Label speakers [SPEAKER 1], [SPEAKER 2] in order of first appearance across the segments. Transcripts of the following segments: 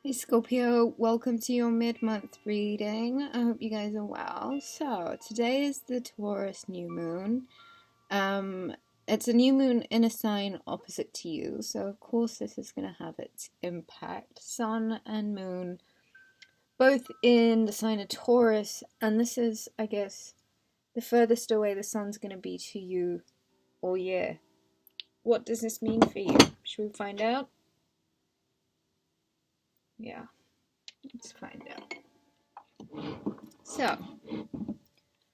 [SPEAKER 1] Hey Scorpio, welcome to your mid-month reading. I hope you guys are well. So, today is the Taurus new moon. It's a new moon in a sign opposite to you, so of course this is going to have its impact. Sun and moon both in the sign of Taurus, and this is, I guess, the furthest away the sun's going to be to you all year. What does this mean for you? Should we find out? Yeah, let's find out. So,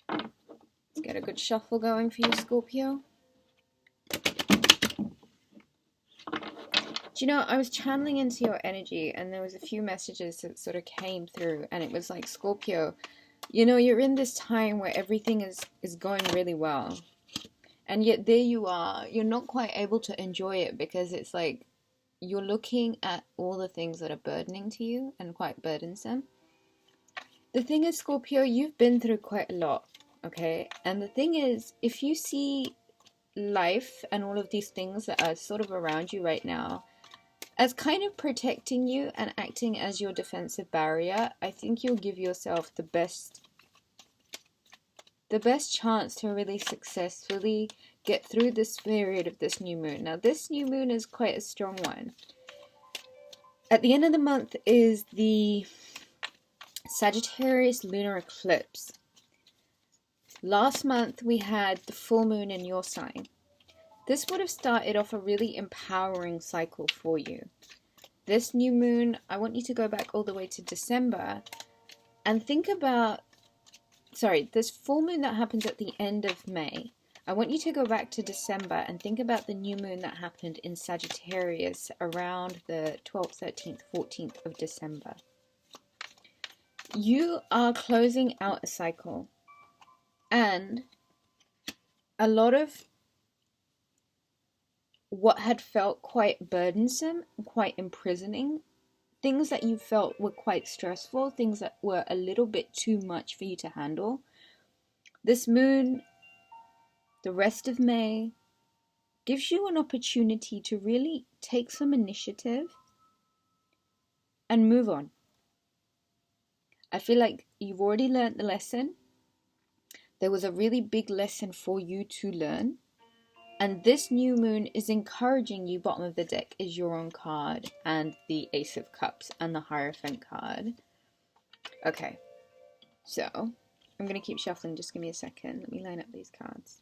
[SPEAKER 1] let's get a good shuffle going for you, Scorpio. Do you know, I was channeling into your energy and there was a few messages that sort of came through, and it was like, Scorpio, you know, you're in this time where everything is going really well. And yet there you are, you're not quite able to enjoy it because it's like you're looking at all the things that are burdening to you and quite burdensome. The thing is, Scorpio, you've been through quite a lot, okay? And the thing is, if you see life and all of these things that are sort of around you right now as kind of protecting you and acting as your defensive barrier, I think you'll give yourself the best chance to really successfully get through this period of this new moon. Now, this new moon is quite a strong one. At the end of the month is the Sagittarius lunar eclipse. Last month we had the full moon in your sign. This would have started off a really empowering cycle for you. This new moon, I want you to go back all the way to December and think about, this full moon that happens at the end of May. I want you to go back to December and think about the new moon that happened in Sagittarius around the 12th, 13th, 14th of December. You are closing out a cycle, and a lot of what had felt quite burdensome, quite imprisoning, things that you felt were quite stressful, things that were a little bit too much for you to handle. This moon, the rest of May, gives you an opportunity to really take some initiative and move on. I feel like you've already learned the lesson. There was a really big lesson for you to learn. And this new moon is encouraging you. Bottom of the deck is your own card and the Ace of Cups and the Hierophant card. Okay, so I'm going to keep shuffling. Just give me a second. Let me line up these cards.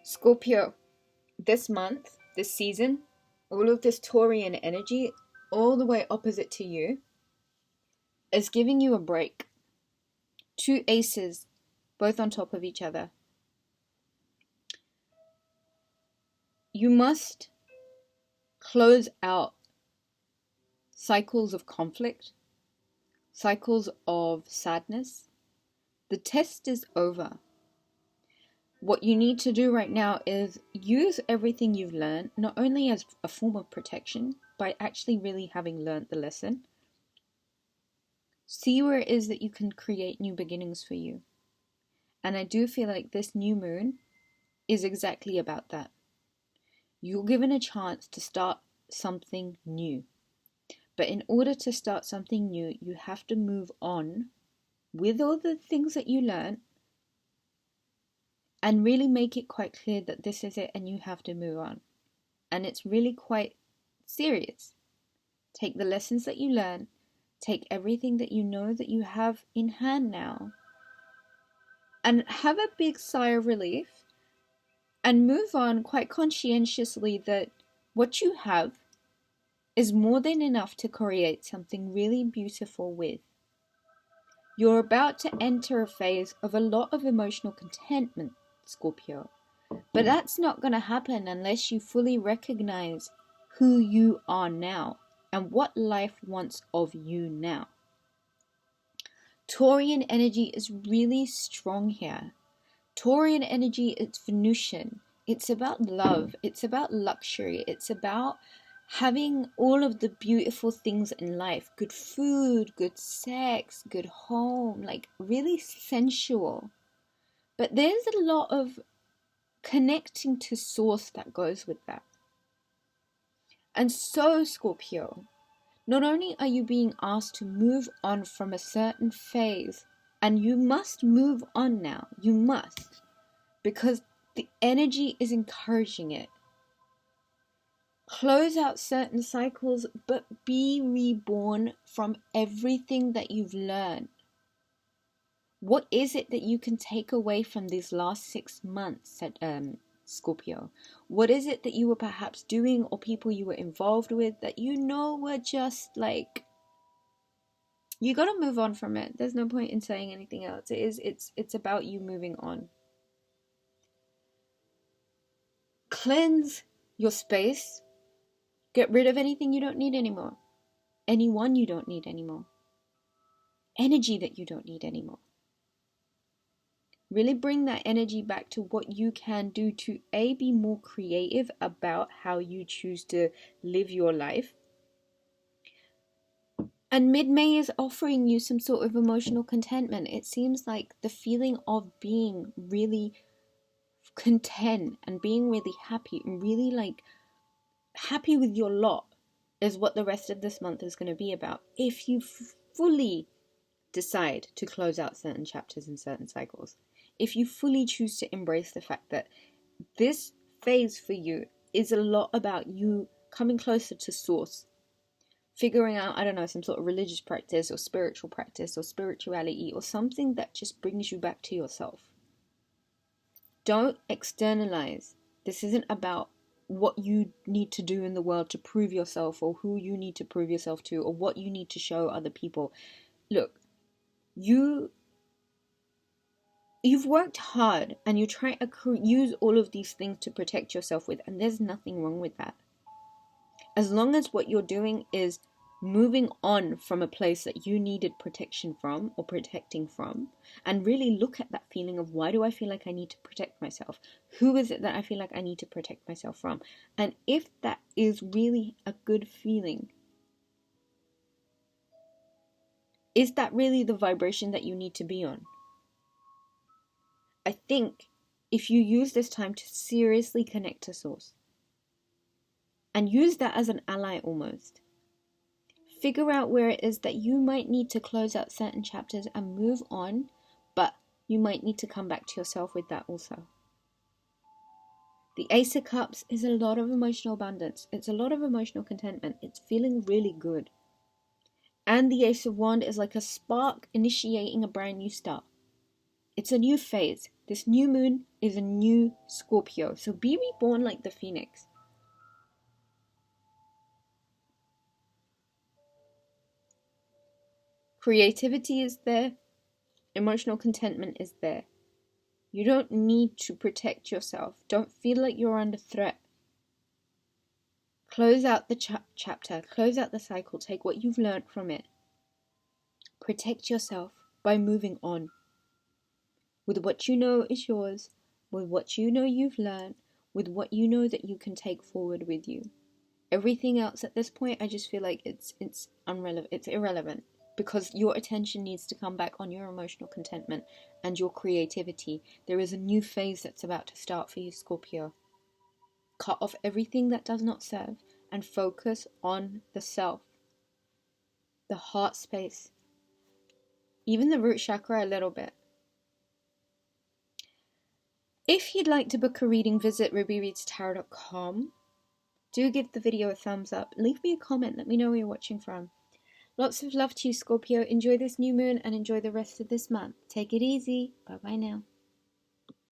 [SPEAKER 1] Scorpio, this month, this season, all of this Taurian energy, all the way opposite to you, is giving you a break. Two aces, both on top of each other. You must close out cycles of conflict, cycles of sadness. The test is over. What you need to do right now is use everything you've learned, not only as a form of protection, by actually really having learned the lesson. See where it is that you can create new beginnings for you. And I do feel like this new moon is exactly about that. You're given a chance to start something new. But in order to start something new, you have to move on with all the things that you learned and really make it quite clear that this is it and you have to move on. And it's really quite serious. Take the lessons that you learn, take everything that you know that you have in hand now, and have a big sigh of relief and move on quite conscientiously that what you have is more than enough to create something really beautiful with. You're about to enter a phase of a lot of emotional contentment, Scorpio. But that's not going to happen unless you fully recognize who you are now and what life wants of you now. Taurian energy is really strong here. Taurian energy is Venusian. It's about love. It's about luxury. It's about having all of the beautiful things in life, good food, good sex, good home, like really sensual. But there's a lot of connecting to source that goes with that. And so, Scorpio, not only are you being asked to move on from a certain phase, and you must move on now, you must, because the energy is encouraging it. Close out certain cycles, but be reborn from everything that you've learned. What is it that you can take away from these last 6 months, said Scorpio? What is it that you were perhaps doing or people you were involved with that you know were just like, you got to move on from it. There's no point in saying anything else. It's about you moving on. Cleanse your space. Get rid of anything you don't need anymore. Anyone you don't need anymore. Energy that you don't need anymore. Really bring that energy back to what you can do to be more creative about how you choose to live your life. And mid-May is offering you some sort of emotional contentment. It seems like the feeling of being really content and being really happy and really like happy with your lot is what the rest of this month is going to be about. If you fully decide to close out certain chapters and certain cycles. If you fully choose to embrace the fact that this phase for you is a lot about you coming closer to source, figuring out, I don't know, some sort of religious practice or spirituality or something that just brings you back to yourself. Don't externalize. This isn't about what you need to do in the world to prove yourself or who you need to prove yourself to or what you need to show other people. Look, you've worked hard and you try to use all of these things to protect yourself with, and there's nothing wrong with that. As long as what you're doing is moving on from a place that you needed protection from or protecting from, and really look at that feeling of, why do I feel like I need to protect myself? Who is it that I feel like I need to protect myself from? And if that is really a good feeling, is that really the vibration that you need to be on? I think if you use this time to seriously connect to source and use that as an ally almost, figure out where it is that you might need to close out certain chapters and move on, but you might need to come back to yourself with that also. The Ace of Cups is a lot of emotional abundance. It's a lot of emotional contentment. It's feeling really good. And the Ace of Wands is like a spark initiating a brand new start. It's a new phase. This new moon is a new Scorpio. So be reborn like the phoenix. Creativity is there. Emotional contentment is there. You don't need to protect yourself. Don't feel like you're under threat. Close out the chapter. Close out the cycle. Take what you've learned from it. Protect yourself by moving on. With what you know is yours, with what you know you've learned, with what you know that you can take forward with you. Everything else at this point, I just feel like it's irrelevant, because your attention needs to come back on your emotional contentment and your creativity. There is a new phase that's about to start for you, Scorpio. Cut off everything that does not serve and focus on the self, the heart space, even the root chakra a little bit. If you'd like to book a reading, visit rubyreadstarot.com. Do give the video a thumbs up. Leave me a comment. Let me know where you're watching from. Lots of love to you, Scorpio. Enjoy this new moon and enjoy the rest of this month. Take it easy. Bye-bye now.